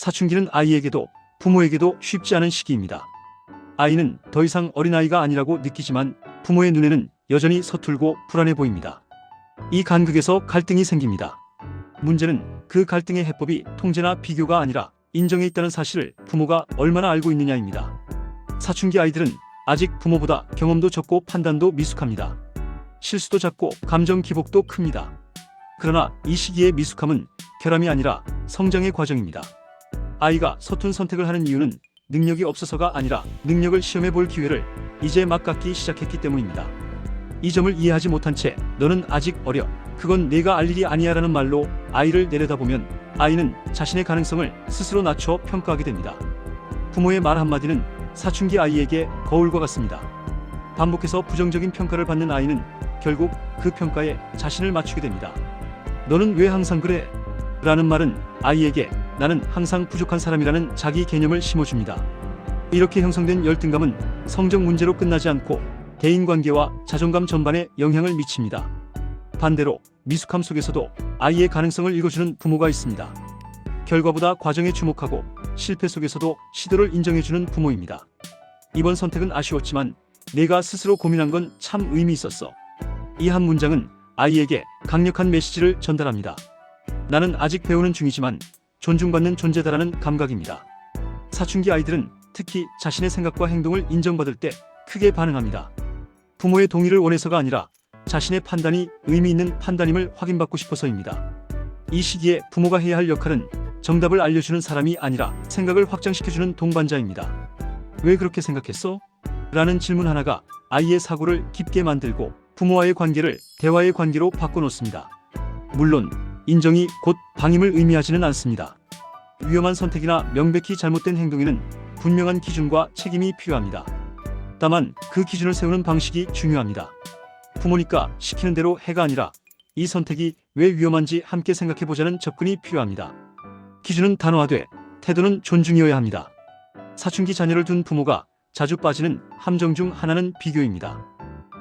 사춘기는 아이에게도 부모에게도 쉽지 않은 시기입니다. 아이는 더 이상 어린아이가 아니라고 느끼지만 부모의 눈에는 여전히 서툴고 불안해 보입니다. 이 간극에서 갈등이 생깁니다. 문제는 그 갈등의 해법이 통제나 비교가 아니라 인정에 있다는 사실을 부모가 얼마나 알고 있느냐입니다. 사춘기 아이들은 아직 부모보다 경험도 적고 판단도 미숙합니다. 실수도 작고 감정 기복도 큽니다. 그러나 이 시기의 미숙함은 결함이 아니라 성장의 과정입니다. 아이가 서툰 선택을 하는 이유는 능력이 없어서가 아니라 능력을 시험해 볼 기회를 이제 막 갖기 시작했기 때문입니다. 이 점을 이해하지 못한 채 너는 아직 어려, 그건 내가 알 일이 아니야 라는 말로 아이를 내려다보면 아이는 자신의 가능성을 스스로 낮춰 평가하게 됩니다. 부모의 말 한마디는 사춘기 아이에게 거울과 같습니다. 반복해서 부정적인 평가를 받는 아이는 결국 그 평가에 자신을 맞추게 됩니다. 너는 왜 항상 그래? 라는 말은 아이에게 나는 항상 부족한 사람이라는 자기 개념을 심어줍니다. 이렇게 형성된 열등감은 성적 문제로 끝나지 않고 대인관계와 자존감 전반에 영향을 미칩니다. 반대로 미숙함 속에서도 아이의 가능성을 읽어주는 부모가 있습니다. 결과보다 과정에 주목하고 실패 속에서도 시도를 인정해주는 부모입니다. 이번 선택은 아쉬웠지만 내가 스스로 고민한 건 참 의미 있었어. 이 한 문장은 아이에게 강력한 메시지를 전달합니다. 나는 아직 배우는 중이지만 존중받는 존재다라는 감각입니다. 사춘기 아이들은 특히 자신의 생각과 행동을 인정받을 때 크게 반응합니다. 부모의 동의를 원해서가 아니라 자신의 판단이 의미 있는 판단임을 확인받고 싶어서입니다. 이 시기에 부모가 해야 할 역할은 정답을 알려주는 사람이 아니라 생각을 확장시켜주는 동반자입니다. 왜 그렇게 생각했어? 라는 질문 하나가 아이의 사고를 깊게 만들고 부모와의 관계를 대화의 관계로 바꿔놓습니다. 물론 인정이 곧 방임을 의미하지는 않습니다. 위험한 선택이나 명백히 잘못된 행동에는 분명한 기준과 책임이 필요합니다. 다만 그 기준을 세우는 방식이 중요합니다. 부모니까 시키는 대로 해가 아니라 이 선택이 왜 위험한지 함께 생각해보자는 접근이 필요합니다. 기준은 단호하되 태도는 존중이어야 합니다. 사춘기 자녀를 둔 부모가 자주 빠지는 함정 중 하나는 비교입니다.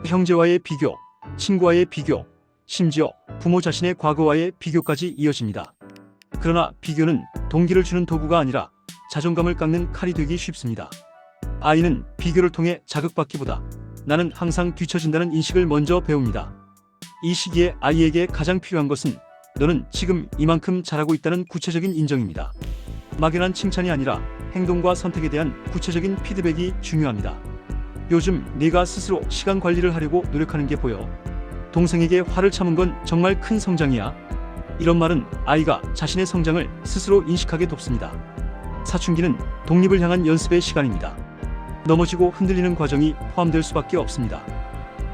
형제와의 비교, 친구와의 비교, 심지어 부모 자신의 과거와의 비교까지 이어집니다. 그러나 비교는 동기를 주는 도구가 아니라 자존감을 깎는 칼이 되기 쉽습니다. 아이는 비교를 통해 자극받기보다 나는 항상 뒤처진다는 인식을 먼저 배웁니다. 이 시기에 아이에게 가장 필요한 것은 너는 지금 이만큼 잘하고 있다는 구체적인 인정입니다. 막연한 칭찬이 아니라 행동과 선택에 대한 구체적인 피드백이 중요합니다. 요즘 네가 스스로 시간 관리를 하려고 노력하는 게 보여. 동생에게 화를 참은 건 정말 큰 성장이야. 이런 말은 아이가 자신의 성장을 스스로 인식하게 돕습니다. 사춘기는 독립을 향한 연습의 시간입니다. 넘어지고 흔들리는 과정이 포함될 수밖에 없습니다.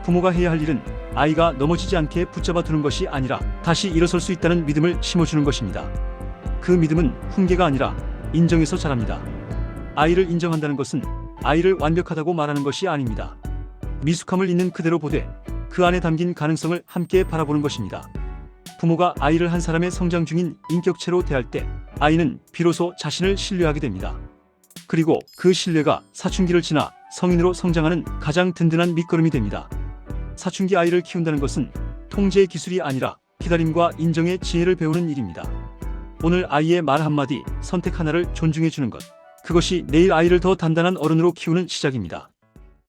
부모가 해야 할 일은 아이가 넘어지지 않게 붙잡아 두는 것이 아니라 다시 일어설 수 있다는 믿음을 심어주는 것입니다. 그 믿음은 훈계가 아니라 인정에서 자랍니다. 아이를 인정한다는 것은 아이를 완벽하다고 말하는 것이 아닙니다. 미숙함을 있는 그대로 보되 그 안에 담긴 가능성을 함께 바라보는 것입니다. 부모가 아이를 한 사람의 성장 중인 인격체로 대할 때 아이는 비로소 자신을 신뢰하게 됩니다. 그리고 그 신뢰가 사춘기를 지나 성인으로 성장하는 가장 든든한 밑거름이 됩니다. 사춘기 아이를 키운다는 것은 통제의 기술이 아니라 기다림과 인정의 지혜를 배우는 일입니다. 오늘 아이의 말 한마디, 선택 하나를 존중해주는 것, 그것이 내일 아이를 더 단단한 어른으로 키우는 시작입니다.